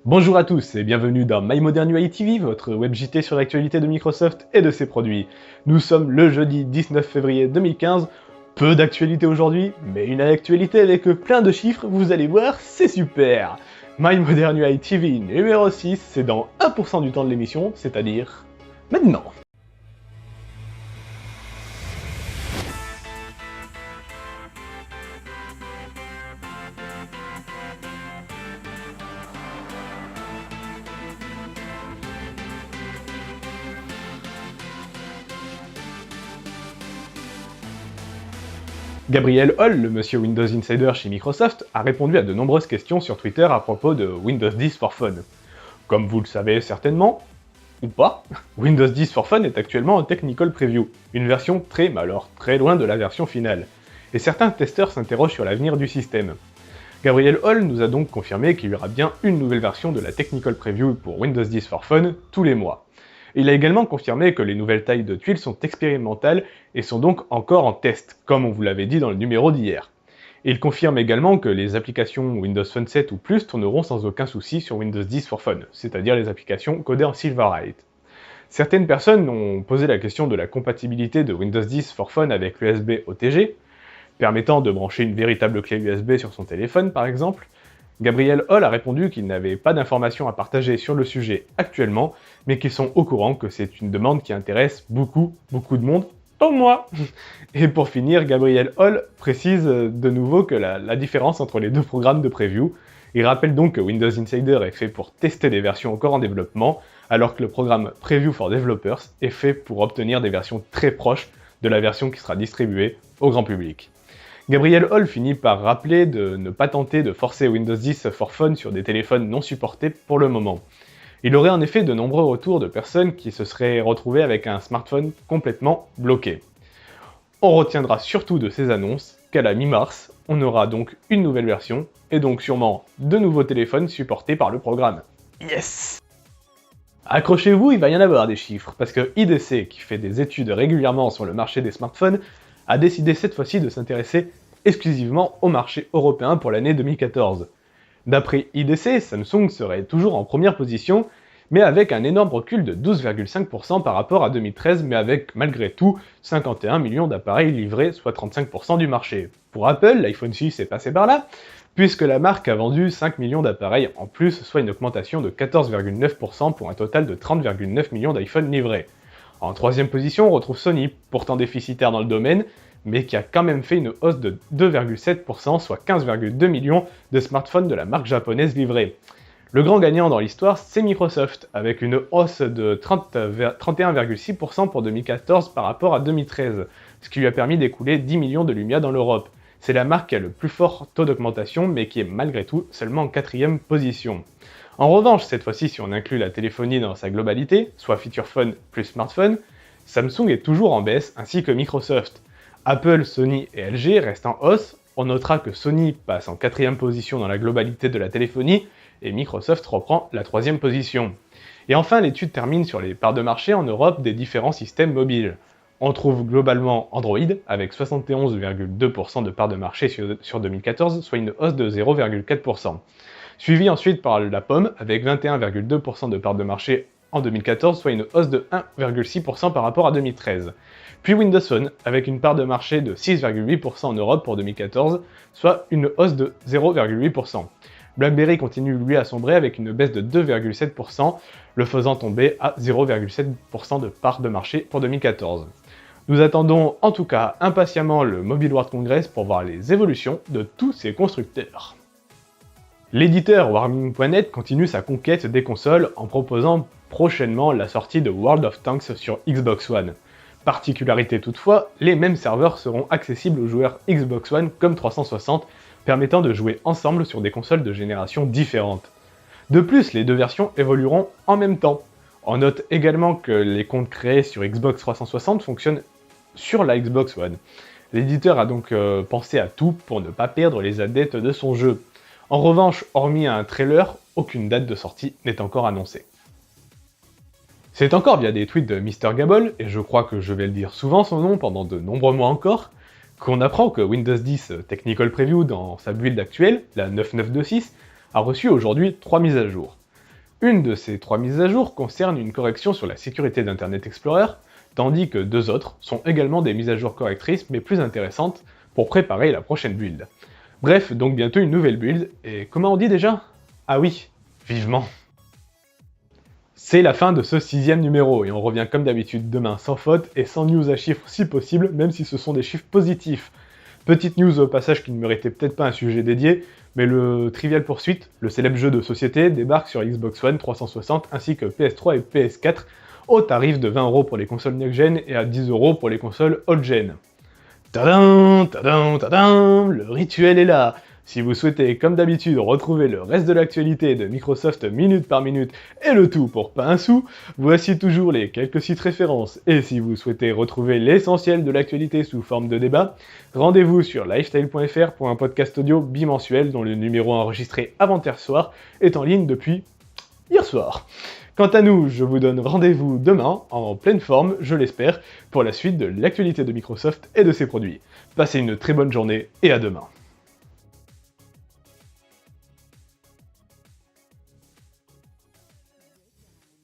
Bonjour à tous et bienvenue dans My Modern UI TV, votre web JT sur l'actualité de Microsoft et de ses produits. Nous sommes le jeudi 19 février 2015, peu d'actualité aujourd'hui, mais une actualité avec plein de chiffres, vous allez voir, c'est super. My Modern UI TV numéro 6, c'est dans 1% du temps de l'émission, c'est-à-dire maintenant. Gabriel Hall, le monsieur Windows Insider chez Microsoft, a répondu à de nombreuses questions sur Twitter à propos de Windows 10 for Fun. Comme vous le savez certainement, ou pas, Windows 10 for Fun est actuellement en Technical Preview, une version très, mais alors très loin de la version finale. Et certains testeurs s'interrogent sur l'avenir du système. Gabriel Hall nous a donc confirmé qu'il y aura bien une nouvelle version de la Technical Preview pour Windows 10 for Fun tous les mois. Il a également confirmé que les nouvelles tailles de tuiles sont expérimentales et sont donc encore en test, comme on vous l'avait dit dans le numéro d'hier. Il confirme également que les applications Windows Phone 7 ou plus tourneront sans aucun souci sur Windows 10 for Fun, c'est-à-dire les applications codées en Silverlight. Certaines personnes ont posé la question de la compatibilité de Windows 10 for Fun avec l'USB OTG, permettant de brancher une véritable clé USB sur son téléphone par exemple. Gabriel Hall a répondu qu'il n'avait pas d'informations à partager sur le sujet actuellement, mais qu'ils sont au courant que c'est une demande qui intéresse beaucoup de monde, dont moi. Et pour finir, Gabriel Hall précise de nouveau que la différence entre les deux programmes de preview. Il rappelle donc que Windows Insider est fait pour tester des versions encore en développement, alors que le programme Preview for Developers est fait pour obtenir des versions très proches de la version qui sera distribuée au grand public. Gabriel Hall finit par rappeler de ne pas tenter de forcer Windows 10 for Fun sur des téléphones non supportés pour le moment. Il aurait en effet de nombreux retours de personnes qui se seraient retrouvées avec un smartphone complètement bloqué. On retiendra surtout de ces annonces qu'à la mi-mars, on aura donc une nouvelle version, et donc sûrement de nouveaux téléphones supportés par le programme. Yes! Accrochez-vous, il va y en avoir des chiffres, parce que IDC, qui fait des études régulièrement sur le marché des smartphones, a décidé cette fois-ci de s'intéresser exclusivement au marché européen pour l'année 2014. D'après IDC, Samsung serait toujours en première position, mais avec un énorme recul de 12,5% par rapport à 2013, mais avec malgré tout 51 millions d'appareils livrés, soit 35% du marché. Pour Apple, l'iPhone 6 est passé par là, puisque la marque a vendu 5 millions d'appareils en plus, soit une augmentation de 14,9% pour un total de 30,9 millions d'iPhone livrés. En troisième position, on retrouve Sony, pourtant déficitaire dans le domaine, mais qui a quand même fait une hausse de 2,7%, soit 15,2 millions de smartphones de la marque japonaise livrés. Le grand gagnant dans l'histoire, c'est Microsoft, avec une hausse de 31,6% pour 2014 par rapport à 2013, ce qui lui a permis d'écouler 10 millions de Lumia dans l'Europe. C'est la marque qui a le plus fort taux d'augmentation, mais qui est malgré tout seulement en quatrième position. En revanche, cette fois-ci, si on inclut la téléphonie dans sa globalité, soit Feature Phone plus Smartphone, Samsung est toujours en baisse, ainsi que Microsoft. Apple, Sony et LG restent en hausse. On notera que Sony passe en quatrième position dans la globalité de la téléphonie, et Microsoft reprend la troisième position. Et enfin, l'étude termine sur les parts de marché en Europe des différents systèmes mobiles. On trouve globalement Android, avec 71,2% de parts de marché sur 2014, soit une hausse de 0,4%. Suivi ensuite par la pomme, avec 21,2% de part de marché en 2014, soit une hausse de 1,6% par rapport à 2013. Puis Windows Phone, avec une part de marché de 6,8% en Europe pour 2014, soit une hausse de 0,8%. BlackBerry continue lui à sombrer avec une baisse de 2,7%, le faisant tomber à 0,7% de part de marché pour 2014. Nous attendons en tout cas impatiemment le Mobile World Congress pour voir les évolutions de tous ces constructeurs. L'éditeur Wargaming.net continue sa conquête des consoles en proposant prochainement la sortie de World of Tanks sur Xbox One. Particularité toutefois, les mêmes serveurs seront accessibles aux joueurs Xbox One comme 360, permettant de jouer ensemble sur des consoles de génération différentes. De plus, les deux versions évolueront en même temps. On note également que les comptes créés sur Xbox 360 fonctionnent sur la Xbox One. L'éditeur a donc pensé à tout pour ne pas perdre les adeptes de son jeu. En revanche, hormis un trailer, aucune date de sortie n'est encore annoncée. C'est encore via des tweets de Mr. Gabol, et je crois que je vais le dire souvent son nom pendant de nombreux mois encore, qu'on apprend que Windows 10 Technical Preview dans sa build actuelle, la 9926, a reçu aujourd'hui 3 mises à jour. Une de ces 3 mises à jour concerne une correction sur la sécurité d'Internet Explorer, tandis que 2 autres sont également des mises à jour correctrices mais plus intéressantes pour préparer la prochaine build. Bref, donc bientôt une nouvelle build, et comment on dit déjà? Ah oui, vivement. C'est la fin de ce 6ème numéro, et on revient comme d'habitude demain sans faute et sans news à chiffres si possible, même si ce sont des chiffres positifs. Petite news au passage qui ne méritait peut-être pas un sujet dédié, mais le Trivial Pursuit, le célèbre jeu de société, débarque sur Xbox One 360 ainsi que PS3 et PS4 au tarif de 20€ pour les consoles next-gen et à 10€ pour les consoles old-gen. Tadam, tadam, tadam, le rituel est là. Si vous souhaitez, comme d'habitude, retrouver le reste de l'actualité de Microsoft minute par minute et le tout pour pas un sou, voici toujours les quelques sites références. Et si vous souhaitez retrouver l'essentiel de l'actualité sous forme de débat, rendez-vous sur lifestyle.fr pour un podcast audio bimensuel dont le numéro enregistré avant-hier soir est en ligne depuis hier soir. Quant à nous, je vous donne rendez-vous demain, en pleine forme, je l'espère, pour la suite de l'actualité de Microsoft et de ses produits. Passez une très bonne journée et à demain.